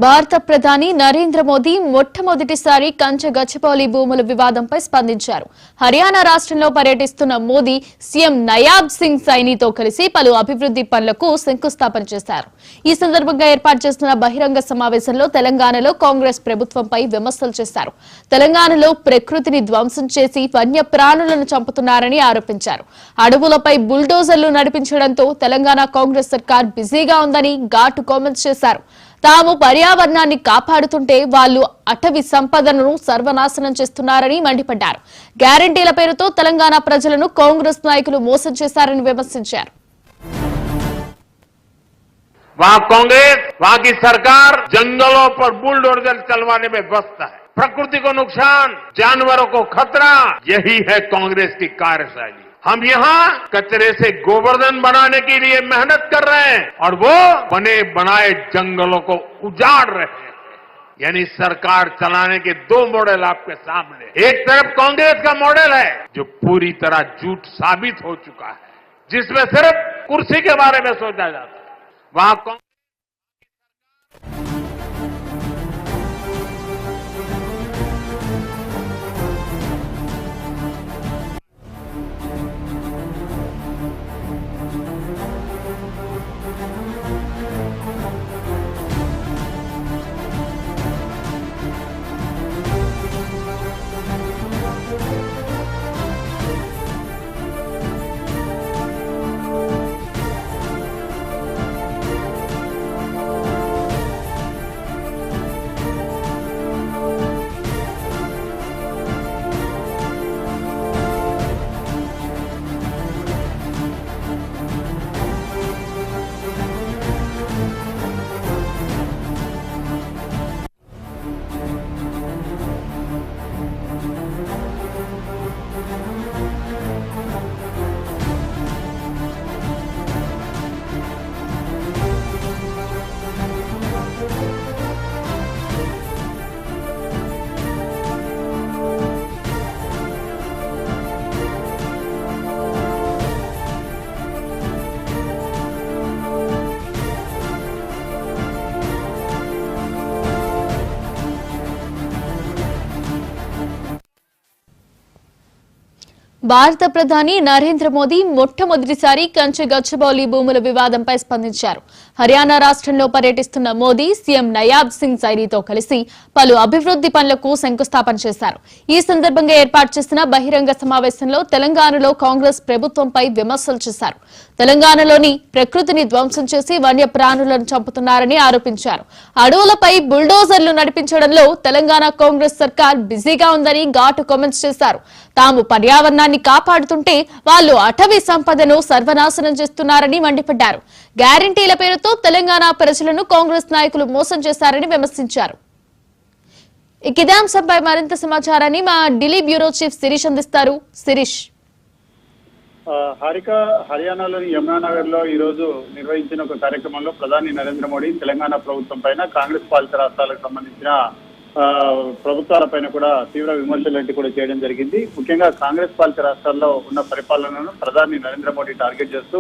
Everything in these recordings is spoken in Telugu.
భారత ప్రధాని నరేంద్ర మోదీ మొట్టమొదటిసారి కంచె గచ్చిబౌలి భూముల వివాదంపై స్పందించారు. హర్యానా రాష్ట్రంలో పర్యటిస్తున్న మోదీ సీఎం నయాబ్ సింగ్ సైనీతో కలిసి పలు అభివృద్ధి పనులకు శంకుస్థాపన చేశారు. ఈ సందర్భంగా ఏర్పాటు చేస్తున్న బహిరంగ సమావేశంలో తెలంగాణలో కాంగ్రెస్ ప్రభుత్వంపై విమర్శలు చేశారు. తెలంగాణలో ప్రకృతిని ధ్వంసం చేసి వన్య ప్రాణులను చంపుతున్నారని ఆరోపించారు. అడవులపై బుల్డోజర్లు నడిపించడంతో తెలంగాణ కాంగ్రెస్ సర్కార్ బిజీగా ఉందని ఘాటు కామెంట్స్ చేశారు. తాము పర్యావరణాన్ని కాపాడుతుంటే వాళ్లు అటవీ సంపదను సర్వనాశనం చేస్తున్నారని మండిపడ్డారు. గ్యారంటీల పేరుతో తెలంగాణ ప్రజలను కాంగ్రెస్ నాయకులు మోసం చేశారని విమర్శించారు. वहाँ कांग्रेस, वहाँ की सरकार जंगलों पर बुलडोजर चलवाने में व्यस्त है। प्रकृति को नुकसान, जानवरों को खतरा, यही है कांग्रेस की कार्यशैली। हम यहाँ कचरे से गोवर्धन बनाने के लिए मेहनत कर रहे हैं और वो बने बनाए जंगलों को उजाड़ रहे हैं। यानी सरकार चलाने के दो मॉडल आपके सामने। एक तरफ कांग्रेस का मॉडल है जो पूरी तरह झूठ साबित हो चुका है, जिसमें सिर्फ कुर्सी के बारे में सोचा जाता है। वहां భారత ప్రధాని నరేంద్ర మోదీ మొట్టమొదటిసారి కంచె గచ్చిబౌలి భూముల వివాదంపై స్పందించారు. హర్యానా రాష్ట్రంలో పర్యటిస్తున్న మోదీ సీఎం నయాబ్ సింగ్ సైనీతో కలిసి పలు అభివృద్ధి పనులకు శంకుస్థాపన చేశారు. ఈ సందర్భంగా ఏర్పాటు చేసిన బహిరంగ సమావేశంలో తెలంగాణలో కాంగ్రెస్ ప్రభుత్వంపై విమర్శలు చేశారు. తెలంగాణలోని ప్రకృతిని ధ్వంసం చేసి వన్య ప్రాణులను చంపుతున్నారని ఆరోపించారు. అడవులపై బుల్డోజర్లు నడిపించడంలో తెలంగాణ కాంగ్రెస్ సర్కార్ బిజీగా ఉందని ఘాటు కామెంట్స్ చేశారు. తాము పర్యావరణాన్ని కాపాడుతుంటే వాళ్లు అటవీ సంపదను సర్వనాశనం చేస్తున్నారని మండిపడ్డారు. గ్యారంటీల పేరుతో తెలంగాణ ప్రజలను కాంగ్రెస్ నాయకులు మోసం చేశారని విమర్శించారు. ఇదే అంశంపై మరింత సమాచారాన్ని మా ఢిల్లీ బ్యూరో చీఫ్ శిరీష్ అందిస్తారు. శిరీష్, హారిక, హర్యానాలోని యమునానగర్ లో ఈ రోజు నిర్వహించిన ఒక కార్యక్రమంలో ప్రధాని నరేంద్ర మోడీ తెలంగాణ ప్రభుత్వం పైన, కాంగ్రెస్ పాలిత రాష్ట్రాలకు సంబంధించిన ప్రభుత్వాలపైన కూడా తీవ్ర విమర్శలు కూడా చేయడం జరిగింది. ముఖ్యంగా కాంగ్రెస్ పాలిత రాష్ట్రాల్లో ఉన్న పరిపాలనను ప్రధాని నరేంద్ర మోడీ టార్గెట్ చేస్తూ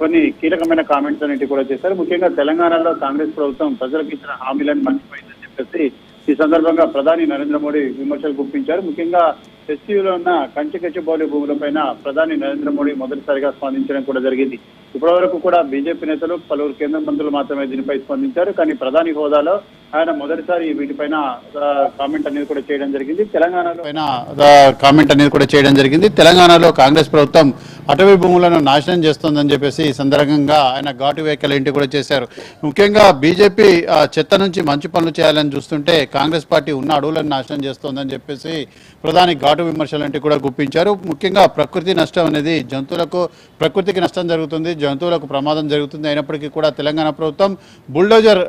కొన్ని కీలకమైన కామెంట్స్ అనేవి కూడా చేశారు. ముఖ్యంగా తెలంగాణలో కాంగ్రెస్ ప్రభుత్వం ప్రజలకు ఇచ్చిన హామీలను మర్చిపోయిందని చెప్పేసి ఈ సందర్భంగా ప్రధాని నరేంద్ర మోడీ విమర్శలు గుప్పించారు. ముఖ్యంగా ఎస్సీలో ఉన్న కంచె గచ్చిబౌలి భూములపైన ప్రధాని నరేంద్ర మోడీ మొదటిసారిగా స్పందించడం కూడా జరిగింది. ఇప్పటి వరకు కూడా బీజేపీ నేతలు, పలువురు కేంద్ర మంత్రులు మాత్రమే దీనిపై స్పందించారు. కానీ ప్రధాని హోదాలో ఆయన మొదటిసారి వీటిపైన కామెంట్ అనేది కూడా చేయడం జరిగింది. తెలంగాణలో కాంగ్రెస్ ప్రభుత్వం అటవీ భూములను నాశనం చేస్తోందని చెప్పేసి ఈ సందర్భంగా ఆయన ఘాటు వ్యాఖ్యలు ఏంటి కూడా చేశారు. ముఖ్యంగా బీజేపీ చెత్త నుంచి మంచి పనులు చేయాలని చూస్తుంటే కాంగ్రెస్ పార్టీ ఉన్న అడవులను నాశనం చేస్తోందని చెప్పేసి ప్రధాని ఘాటు విమర్శలు కూడా గుప్పించారు. ముఖ్యంగా ప్రకృతి నష్టం అనేది ప్రకృతికి నష్టం జరుగుతుంది, జంతువులకు ప్రమాదం జరుగుతుంది. అయినప్పటికీ కూడా తెలంగాణ ప్రభుత్వం బుల్డోజర్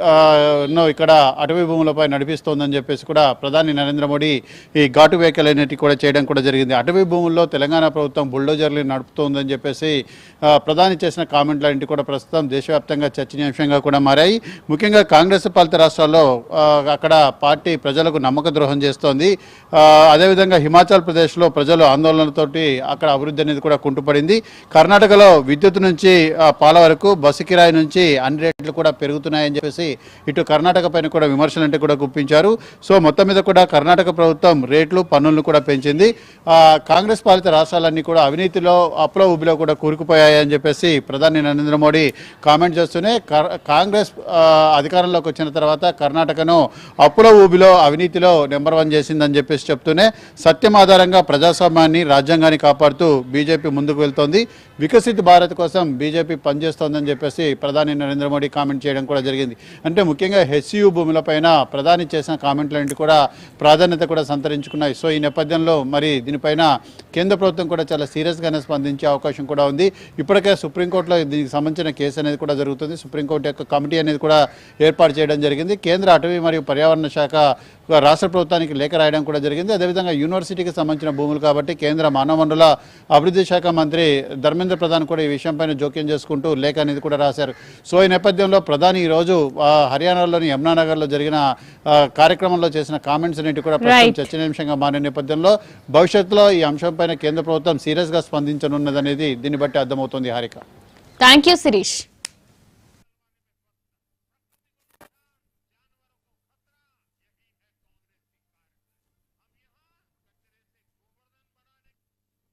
ఇక్కడ అటవీ భూములపై నడిపిస్తోందని చెప్పేసి కూడా ప్రధాని నరేంద్ర మోడీ ఈ ఘాటు వ్యాఖ్యలు కూడా చేయడం కూడా జరిగింది. అటవీ భూముల్లో తెలంగాణ ప్రభుత్వం బుల్డోజర్లు నడుపుతోందని చెప్పేసి ప్రధాని చేసిన కామెంట్లన్నింటి కూడా ప్రస్తుతం దేశవ్యాప్తంగా చర్చనీయాంశంగా కూడా మారాయి. ముఖ్యంగా కాంగ్రెస్ పాలిత రాష్ట్రాల్లో అక్కడ పార్టీ ప్రజలకు నమ్మక ద్రోహం చేస్తోంది. అదేవిధంగా హిమాచల్ ప్రదేశ్లో ప్రజలు ఆందోళనతోటి అక్కడ అభివృద్ధి అనేది కూడా కుంటుపడింది. కర్ణాటకలో విద్యుత్ నుంచి పాల వరకు బస్సు కిరాయి నుంచి అన్ని రేట్లు కూడా పెరుగుతున్నాయని చెప్పేసి ఇటు కర్ణాటక పైన కూడా కూడా విమర్శలంటే కూడా గుప్పించారు. సో మొత్తం మీద కూడా కర్ణాటక ప్రభుత్వం రేట్లు పన్నులను కూడా పెంచింది. కాంగ్రెస్ పాలిత రాష్ట్రాలన్నీ కూడా అవినీతిలో అప్పుల ఊబిలో కూడా కూరుకుపోయాయని చెప్పేసి ప్రధాని నరేంద్ర మోడీ కామెంట్ చేస్తూనే కాంగ్రెస్ అధికారంలోకి వచ్చిన తర్వాత కర్ణాటకను అప్పుల ఊబిలో అవినీతిలో నెంబర్ 1 చేసిందని చెప్పేసి చెప్తూనే సత్యం ఆధారంగా ప్రజాస్వామ్యాన్ని రాజ్యాంగాన్ని కాపాడుతూ బీజేపీ ముందుకు వెళ్తోంది, వికసిత్ భారత్ కోసం బీజేపీ పనిచేస్తోందని చెప్పేసి ప్రధాని నరేంద్ర మోడీ కామెంట్ చేయడం కూడా జరిగింది. అంటే ముఖ్యంగా హెచ్సియు భూములపైన ప్రధాని చేసిన కామెంట్లన్నింటి కూడా ప్రాధాన్యత కూడా సంతరించుకున్నాయి. సో ఈ నేపథ్యంలో మరి దీనిపైన కేంద్ర ప్రభుత్వం కూడా చాలా సీరియస్గానే స్పందించే అవకాశం కూడా ఉంది. ఇప్పటికే సుప్రీంకోర్టులో దీనికి సంబంధించిన కేసు అనేది కూడా జరుగుతుంది. సుప్రీంకోర్టు యొక్క కమిటీ అనేది కూడా ఏర్పాటు చేయడం జరిగింది. కేంద్ర అటవీ మరియు పర్యావరణ శాఖ రాష్ట్ర ప్రభుత్వానికి లేఖ రాయడం కూడా జరిగింది. అదేవిధంగా యూనివర్సిటీకి సంబంధించిన భూములు కాబట్టి కేంద్ర మానవ వనరుల అభివృద్ధి శాఖ మంత్రి ధర్మేంద్ర ప్రధాన్ కూడా ఈ విషయంపైన జోక్యం చేసుకుంటూ లేఖ అనేది కూడా రాశారు. సో ఈ నేపథ్యంలో ప్రధాని ఈరోజు హర్యానాలోని యమునానగర్లో జరిగిన కార్యక్రమంలో చేసిన కామెంట్స్ అనేవి కూడా చర్చనీయాంశంగా మారిన నేపథ్యంలో భవిష్యత్తులో ఈ అంశంపైన కేంద్ర ప్రభుత్వం సీరియస్గా స్పందించనున్నదనేది దీన్ని బట్టి అర్థమవుతోంది. Harika, thank you Sirish.